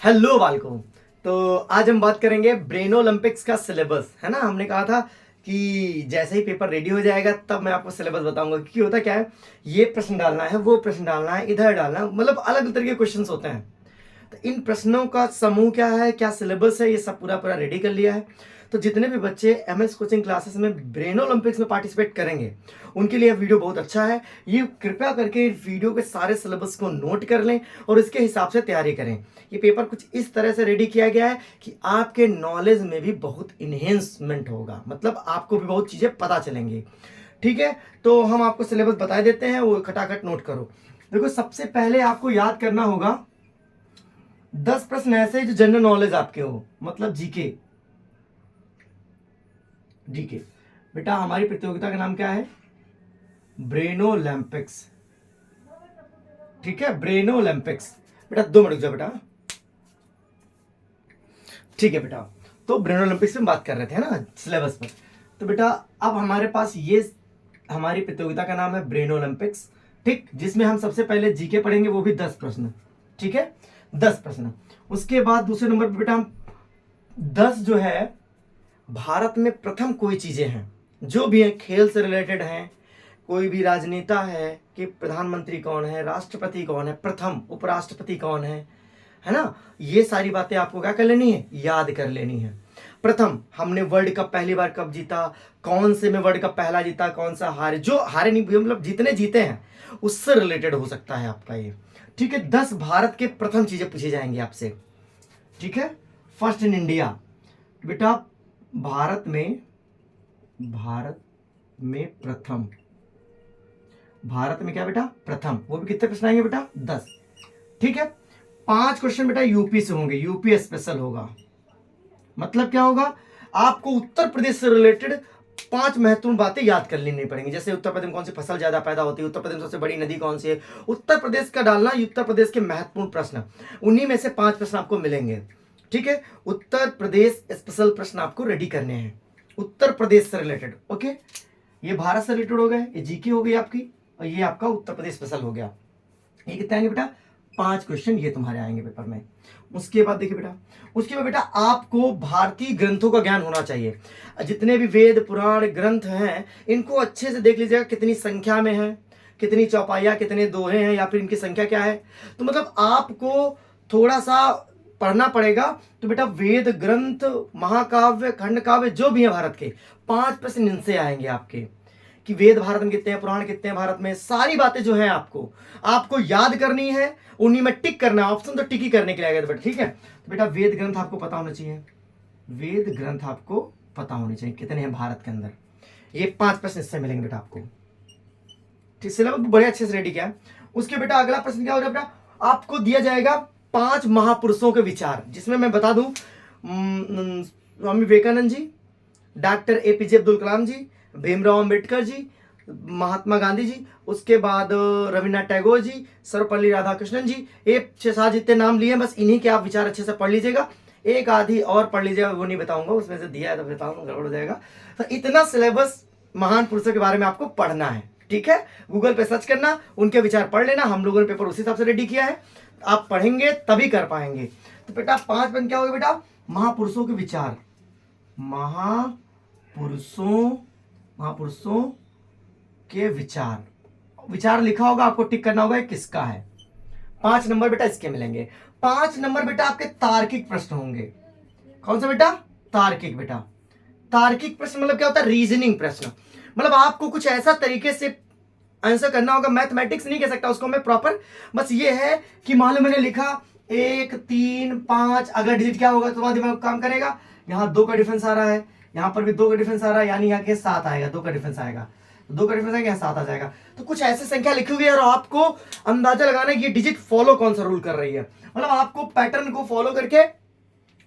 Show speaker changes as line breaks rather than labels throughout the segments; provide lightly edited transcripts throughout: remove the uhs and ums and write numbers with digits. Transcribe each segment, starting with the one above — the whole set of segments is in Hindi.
हेलो बालकों। तो आज हम बात करेंगे ब्रेन ओलंपिक्स का सिलेबस, है ना। हमने कहा था कि जैसे ही पेपर रेडी हो जाएगा तब मैं आपको सिलेबस बताऊंगा, क्योंकि होता क्या है, ये प्रश्न डालना है, वो प्रश्न डालना है, इधर डालना है, मतलब अलग अलग तरह के क्वेश्चंस होते हैं। तो इन प्रश्नों का समूह क्या है, क्या सिलेबस है, ये सब पूरा पूरा रेडी कर लिया है। तो जितने भी बच्चे एमएस कोचिंग क्लासेस में ब्रेन ओलंपिक्स में पार्टिसिपेट करेंगे उनके लिए वीडियो बहुत अच्छा है। ये कृपया करके इस वीडियो के सारे सिलेबस को नोट कर लें और इसके हिसाब से तैयारी करें। ये पेपर कुछ इस तरह से रेडी किया गया है कि आपके नॉलेज में भी बहुत इन्हेंसमेंट होगा, मतलब आपको भी बहुत चीज़ें पता चलेंगी। ठीक है, तो हम आपको सिलेबस बता देते हैं, वो खटाखट नोट करो। देखो, सबसे पहले आपको याद करना होगा 10 प्रश्न ऐसे जो जनरल नॉलेज आपके हो, मतलब जीके। जीके बेटा, हमारी प्रतियोगिता का नाम क्या है? ब्रेनो ओलंपिक्स। ठीक है, ब्रेनो ओलंपिक्स। बेटा 2 मिनट रुक जाओ बेटा। ठीक है बेटा, तो ब्रेनो ओलंपिक्स में बात कर रहे थे ना सिलेबस पर। तो बेटा अब हमारे पास ये हमारी प्रतियोगिता का नाम है ब्रेनो ओलंपिक्स। ठीक, जिसमें हम सबसे पहले जीके पढ़ेंगे, वो भी 10 प्रश्न। ठीक है, 10 प्रश्न। उसके बाद दूसरे नंबर पर बेटा हम 10 जो है भारत में प्रथम कोई चीजें हैं जो भी है खेल से रिलेटेड हैं, कोई भी राजनेता है कि प्रधानमंत्री कौन है, राष्ट्रपति कौन है, प्रथम उपराष्ट्रपति कौन है ना। ये सारी बातें आपको क्या कर लेनी है, याद कर लेनी है। प्रथम, हमने वर्ल्ड कप पहली बार कब जीता, कौन से में वर्ल्ड कप पहला जीता, कौन सा हारे, जो हारे नहीं मतलब जितने जीते हैं उससे रिलेटेड हो सकता है आपका ये। ठीक है, 10 भारत के प्रथम चीजें पूछी जाएंगी आपसे। ठीक है, फर्स्ट इन इंडिया। बेटा भारत में प्रथम, भारत में क्या बेटा, प्रथम। वो भी कितने प्रश्न आएंगे बेटा, 10। ठीक है, 5 क्वेश्चन बेटा यूपी से होंगे, यूपी स्पेशल होगा। मतलब क्या होगा, आपको उत्तर प्रदेश से रिलेटेड 5 महत्वपूर्ण बातें याद कर लेनी पड़ेंगी। जैसे उत्तर प्रदेश में कौन सी फसल ज्यादा पैदा होती है, उत्तर प्रदेश में सबसे बड़ी नदी कौन सी है, उत्तर प्रदेश का डालना, उत्तर प्रदेश के महत्वपूर्ण प्रश्न, उन्हीं में से 5 प्रश्न आपको मिलेंगे। ठीक है, उत्तर प्रदेश स्पेशल प्रश्न आपको रेडी करने हैं, उत्तर प्रदेश से रिलेटेड। ओके, ये भारत से रिलेटेड हो गए, ये जीके हो गई आपकी, और ये आपका उत्तर प्रदेश स्पेशल हो गया। ये कितने आएंगे बेटा, 5 क्वेश्चन ये तुम्हारे आएंगे पेपर में। उसके बाद देखिए बेटा, उसके बाद बेटा आपको भारतीय ग्रंथों का ज्ञान होना चाहिए। जितने भी वेद पुराण ग्रंथ हैं इनको अच्छे से देख लीजिएगा, कितनी संख्या में है, कितनी चौपाइयाँ, कितने दोहे हैं, या फिर इनकी संख्या क्या है। तो मतलब आपको थोड़ा सा पढ़ना पड़ेगा। तो बेटा वेद ग्रंथ, महाकाव्य, खंड काव्य जो भी है भारत के, 5 प्रश्न इनसे आएंगे आपके, कि वेद भारत में कितने हैं, पुराण कितने हैं भारत में, सारी बातें जो है आपको आपको याद करनी है, उन्हीं में टिक करना है। ऑप्शन तो टिक ही करने के लिए आएगा बेटा। ठीक है, तो बेटा वेद ग्रंथ आपको पता होना चाहिए, वेद ग्रंथ आपको पता होने चाहिए कितने हैं भारत के अंदर। ये 5 प्रश्न इससे मिलेंगे बेटा आपको। ठीक, सिलेबस बड़े अच्छे से रेडी किया है। उसके बेटा अगला प्रश्न क्या हो जाएगा बेटा, आपको दिया जाएगा 5 महापुरुषों के विचार, जिसमें मैं बता दूं स्वामी विवेकानंद जी, डॉक्टर एपीजे अब्दुल कलाम जी, भीमराव अंबेडकर जी, महात्मा गांधी जी, उसके बाद रविन्द्रनाथ टैगोर जी, सर्वपल्ली राधाकृष्णन जी। ये 6-7 जितने नाम लिए, बस इन्हीं के आप विचार अच्छे से पढ़ लीजिएगा। एक आधी और पढ़ लीजिएगा, वो नहीं बताऊंगा, उसमें से दिया है तो बताऊंगा, गड़बड़ हो जाएगा। तो इतना सिलेबस महान पुरुषों के बारे में आपको पढ़ना है। ठीक है, गूगल पे सर्च करना, उनके विचार पढ़ लेना, हम लोगों ने पेपर उसी हिसाब से रेडी किया है। आप पढ़ेंगे तभी कर पाएंगे। तो बेटा 5 पॉइंट क्या होगा बेटा, महापुरुषों के विचार, महापुरुषों के विचार। विचार लिखा होगा, आपको टिक करना होगा किसका है। 5 नंबर बेटा इसके मिलेंगे। 5 नंबर बेटा आपके तार्किक प्रश्न होंगे। कौन सा बेटा, तार्किक। बेटा तार्किक प्रश्न मतलब क्या होता है, रीजनिंग प्रश्न। मतलब आपको कुछ ऐसा तरीके से आंसर करना होगा, मैथमेटिक्स नहीं कह सकता उसको मैं प्रॉपर, बस ये है कि मान लो मैंने लिखा 1 3 5, अगला डिजिट क्या होगा, तुम्हारा दिमाग काम करेगा। यहाँ 2 का डिफरेंस आ रहा है, यहाँ पर भी 2 का डिफरेंस आ रहा है, यानी यहाँ के 7 आएगा, 2 का डिफरेंस आएगा, 2 का डिफरेंस आएगा, यहाँ 7 आ जाएगा। तो कुछ ऐसी संख्या लिखी हुई है और आपको अंदाजा लगाना है कि ये डिजिट फॉलो कौन सा रूल कर रही है। मतलब आपको पैटर्न को फॉलो करके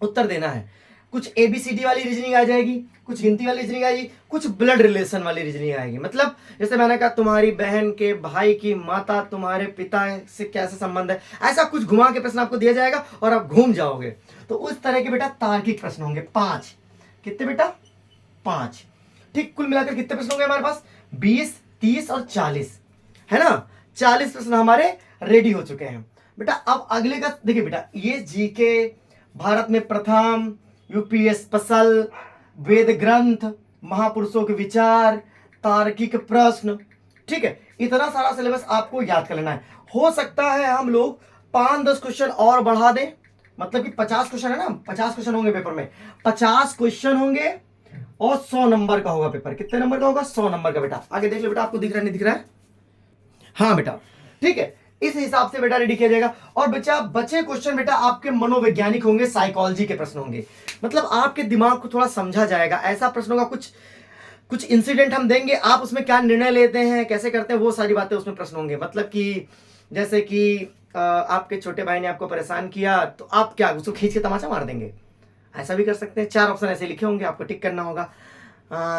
उत्तर देना है। कुछ एबीसीडी वाली रीजनिंग आ जाएगी, कुछ गिनती वाली रीजनिंग आएगी, कुछ ब्लड रिलेशन वाली रीजनिंग आएगी। मतलब जैसे मैंने कहा तुम्हारी बहन के भाई की माता तुम्हारे पिता से कैसा संबंध है, ऐसा कुछ घुमा के प्रश्न आपको दिया जाएगा और आप घूम जाओगे। तो उस तरह के बेटा तार्किक प्रश्न होंगे 5। कितने बेटा, 5। ठीक, कुल मिलाकर कितने प्रश्न होंगे हमारे पास, 20 30 और 40, है ना। 40 प्रश्न हमारे रेडी हो चुके हैं। बेटा अब अगले का देखिए बेटा, ये जीके, भारत में प्रथम, यूपीएस स्पेशल, वेद ग्रंथ, महापुरुषों के विचार, तार्किक प्रश्न, ठीक है, इतना सारा सिलेबस आपको याद कर लेना है। हो सकता है हम लोग 5-10 क्वेश्चन और बढ़ा दें, मतलब कि 50 क्वेश्चन है ना, 50 क्वेश्चन होंगे पेपर में, 50 क्वेश्चन होंगे और 100 नंबर का होगा पेपर। कितने नंबर का होगा? 100 नंबर का। बेटा आगे देख लो बेटा, आपको दिख रहा है नहीं दिख रहा है? हाँ बेटा, ठीक है, इस हिसाब से बेटा रेडी किया जाएगा। और बच्चा बचे क्वेश्चन बेटा आपके मनोवैज्ञानिक होंगे, साइकोलॉजी के प्रश्न होंगे, मतलब आपके दिमाग को थोड़ा समझा जाएगा। ऐसा प्रश्नों का कुछ इंसिडेंट हम देंगे, आप उसमें क्या निर्णय लेते हैं, कैसे करते हैं, वो सारी बातें उसमें प्रश्न होंगे। मतलब कि जैसे कि आपके छोटे भाई ने आपको परेशान किया तो आप क्या उसको खींच के तमाचा मार देंगे? ऐसा भी कर सकते हैं। 4 ऑप्शन ऐसे लिखे होंगे, आपको टिक करना होगा।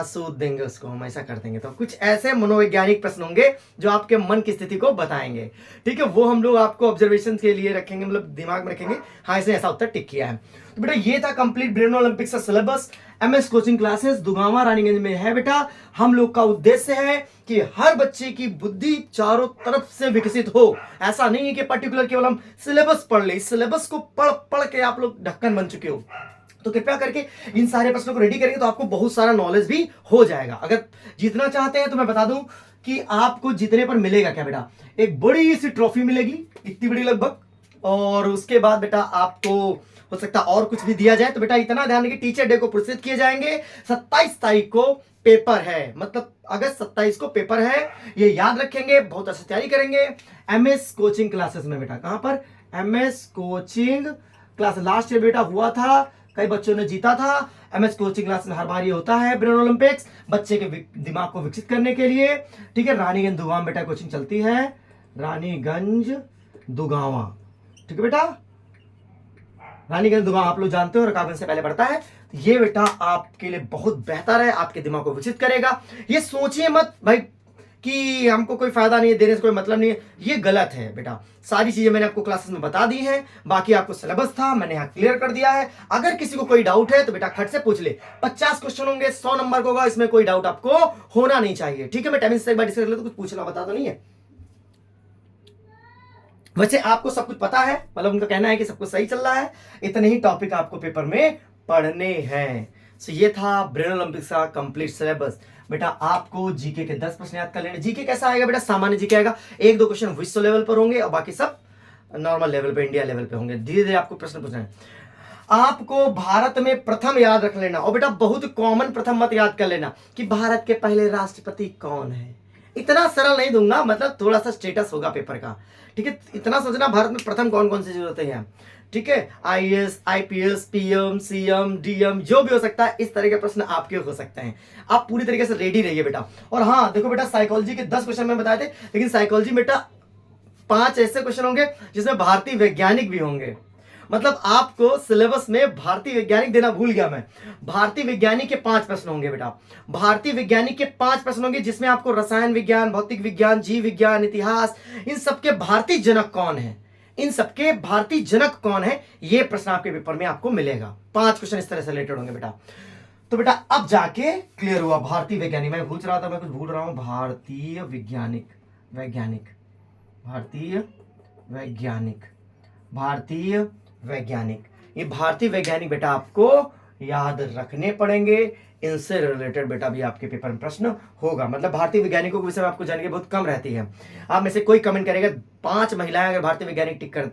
सूद देंगे उसको, हम ऐसा कर देंगे। तो कुछ ऐसे मनोवैज्ञानिक प्रश्न होंगे जो आपके मन की स्थिति को बताएंगे, ठीक है, वो हम लोग आपको ऑब्जर्वेशन के लिए रखेंगे, मतलब दिमाग में रखेंगे, हाँ इसने ऐसा उत्तर टिक किया है। तो बेटा ये था कंप्लीट ब्रेन ओलंपिक्स का सिलेबस। MS coaching classes Dugama Raniganj में है बेटा। हम लोग का उद्देश्य है कि हर बच्चे की बुद्धि चारों तरफ से विकसित हो। ऐसा नहीं है कि पर्टिकुलर केवल हम सिलेबस पढ़ ले, इस सिलेबस को पढ़ पढ़ के आप लोग ढक्कन बन चुके हो। तो कृपया करके इन सारे प्रश्नों को रेडी करेंगे तो आपको बहुत सारा नॉलेज भी हो जाएगा। अगर जीतना चाहते हैं तो मैं बता दूं कि आपको जीतने पर मिलेगा क्या बेटा, एक बड़ी सी ट्रॉफी मिलेगी, इतनी बड़ी लगभग, और उसके बाद बेटा आपको हो सकता और कुछ भी दिया जाए। तो बेटा इतना ध्यान रखिए, टीचर डे को पुरस्कृत किए जाएंगे। 27 तारीख को पेपर है, मतलब अगस्त 27 को पेपर है, ये याद रखेंगे, बहुत अच्छी तैयारी करेंगे। एमएस कोचिंग क्लासेस में बेटा, कहां पर? MS coaching class. Last year बेटा हुआ था, कई बच्चों ने जीता था। एमएस कोचिंग क्लास में हर बार ये होता है ब्रेन ओलंपिक्स, बच्चे के दिमाग को विकसित करने के लिए, ठीक है। रानीगंज दुगामा बेटा कोचिंग चलती है, रानीगंज दुगामा, ठीक है बेटा, रानीगंज दुगामा आप लोग जानते हो, रकाबगंज से पहले पड़ता है। ये बेटा आपके लिए बहुत बेहतर है, आपके दिमाग को विकसित करेगा। ये सोचिए मत भाई कि हमको कोई फायदा नहीं है, देने से कोई मतलब नहीं है, ये गलत है बेटा। सारी चीजें मैंने आपको क्लासेस में बता दी हैं, बाकी आपको सिलेबस था मैंने यहाँ क्लियर कर दिया है। अगर किसी को कोई डाउट है तो बेटा खट से पूछ ले। 50 क्वेश्चन होंगे, 100 नंबर का होगा, इसमें कोई डाउट आपको होना नहीं चाहिए, ठीक है। मैं टाइमिंग से एक बार डिस्कस कर ले तो कुछ पूछना बता तो नहीं है। वैसे आपको सब कुछ पता है, मतलब उनका कहना है कि सब कुछ सही चल रहा है, इतने ही टॉपिक आपको पेपर में पढ़ने हैं। सो ये था ब्रेन ओलंपिक्स का कंप्लीट सिलेबस। बेटा आपको जीके के 10 प्रश्न याद कर लेने। जीके कैसा आएगा बेटा? सामान्य जीके आएगा, 1-2 क्वेश्चन विश्व लेवल पर होंगे और बाकी सब नॉर्मल लेवल पे, इंडिया लेवल पे होंगे। धीरे धीरे आपको प्रश्न पूछना है। आपको भारत में प्रथम याद रख लेना, और बेटा बहुत कॉमन प्रथम मत याद कर लेना कि भारत के पहले राष्ट्रपति कौन है। इतना सरल नहीं दूंगा, मतलब थोड़ा सा स्टेटस होगा पेपर का, ठीक है। इतना सोचना भारत में प्रथम कौन कौन सी जरूरतें हैं, ठीक है। IAS, IPS, PM, CM, DM, जो भी हो सकता है, इस तरह के प्रश्न आपके हो सकते हैं। आप पूरी तरीके से रेडी रहिए बेटा। और हाँ देखो बेटा, साइकोलॉजी के 10 क्वेश्चन मैंने बताए थे, लेकिन साइकोलॉजी में बेटा 5 ऐसे क्वेश्चन होंगे जिसमें भारतीय वैज्ञानिक भी होंगे। मतलब आपको सिलेबस में भारतीय वैज्ञानिक देना भूल गया मैं। भारतीय वैज्ञानिक के 5 प्रश्न होंगे बेटा, भारतीय वैज्ञानिक के 5 प्रश्न होंगे, जिसमें आपको रसायन विज्ञान, भौतिक विज्ञान, जीव विज्ञान, इतिहास, इन सबके भारतीय जनक कौन है, इन सबके भारतीय जनक कौन है, ये प्रश्न आपके पेपर में आपको मिलेगा। 5 क्वेश्चन इस तरह से रिलेटेड होंगे बेटा। तो बेटा अब जाके क्लियर हुआ भारतीय वैज्ञानिक। मैं पूछ रहा था, मैं कुछ भूल रहा हूं। भारतीय वैज्ञानिक, वैज्ञानिक, भारतीय वैज्ञानिक, भारतीय वैज्ञानिक, ये भारतीय वैज्ञानिक बेटा आपको याद रखने पड़ेंगे। इनसे रिलेटेड बेटा भी आपके पेपर में प्रश्न होगा। मतलब भारतीय वैज्ञानिकों के विषय में आपको जानकारी बहुत कम रहती है। आप में से कोई कमेंट करेगा, 5 महिलाएं अगर भारतीय वैज्ञानिक टिक कर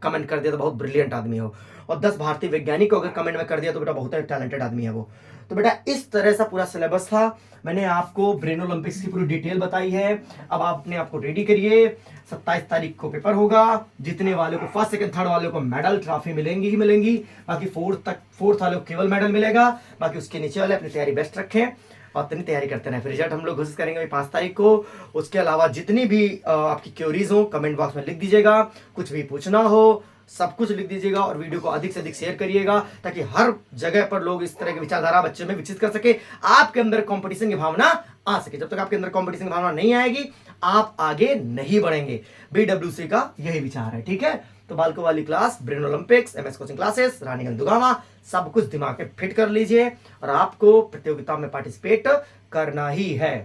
कमेंट कर दिया तो बहुत ब्रिलियंट आदमी हो, और 10 भारतीय वैज्ञानिक को अगर कमेंट में कर दिया तो बेटा बहुत टैलेंटेड आदमी है वो। तो बेटा इस तरह से पूरा सिलेबस था। मैंने आपको ब्रेन ओलंपिक्स की पूरी डिटेल बताई है। अब आपने आपको रेडी करिए, 27 तारीख को पेपर होगा। जीतने वाले को, फर्स्ट सेकंड थर्ड वाले को मेडल ट्रॉफी मिलेंगी ही मिलेंगी, बाकी फोर्थ वाले को केवल मेडल मिलेगा। बाकी उसके नीचे वाले अपनी तैयारी बेस्ट रखें और अपनी तैयारी करते रहें। फिर रिजल्ट हम लोग घोषित करेंगे 5 तारीख को। उसके अलावा जितनी भी आपकी क्वेरीज हो कमेंट बॉक्स में लिख दीजिएगा, कुछ भी पूछना हो सब कुछ लिख दीजिएगा, और वीडियो को अधिक से अधिक शेयर करिएगा ताकि हर जगह पर लोग इस तरह की विचारधारा बच्चे में विकसित कर सके, आपके अंदर कंपटीशन की भावना आ सके। जब तक आपके अंदर कंपटीशन की भावना नहीं आएगी आप आगे नहीं बढ़ेंगे। बीडब्ल्यूसी का यही विचार है, ठीक है। तो बालको वाली class, brain olympics, MS coaching classes, Raniganj Dugama, सब कुछ दिमाग में फिट कर लीजिए और आपको प्रतियोगिता में पार्टिसिपेट करना ही है।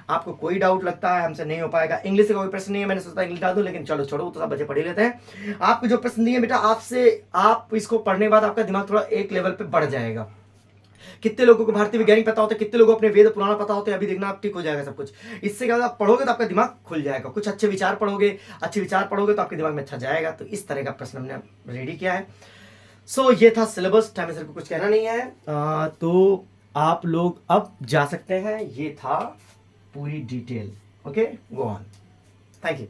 आपको कोई डाउट लगता है हमसे नहीं हो पाएगा, इंग्लिश का कोई प्रश्न नहीं है, मैंने सोचा इंग्लिश डाल दूं, लेकिन चलो छोड़ो, वो तो सब बच्चे पढ़ ही लेते हैं। आपको जो प्रश्न दिए बेटा, आपसे आप इसको पढ़ने के बाद आपका दिमाग थोड़ा एक लेवल पे बढ़ जाएगा। कितने लोगों को भारतीय वैज्ञानिक पता होता है, कितने लोगों को अपने वेद पुराण पता होते हैं, अभी देखना आप ठीक हो जाएगा सब कुछ। इससे क्या होगा, आप पढ़ोगे तो आपका दिमाग खुल जाएगा, कुछ अच्छे विचार पढ़ोगे, अच्छे विचार पढ़ोगे तो आपके दिमाग में अच्छा जाएगा। तो इस तरह का प्रश्न हमने रेडी किया है। सो ये था सिलेबस, टाइम सर को कुछ कहना नहीं है। तो आप लोग अब जा सकते हैं, ये था पूरी detail. Okay, go on, thank you.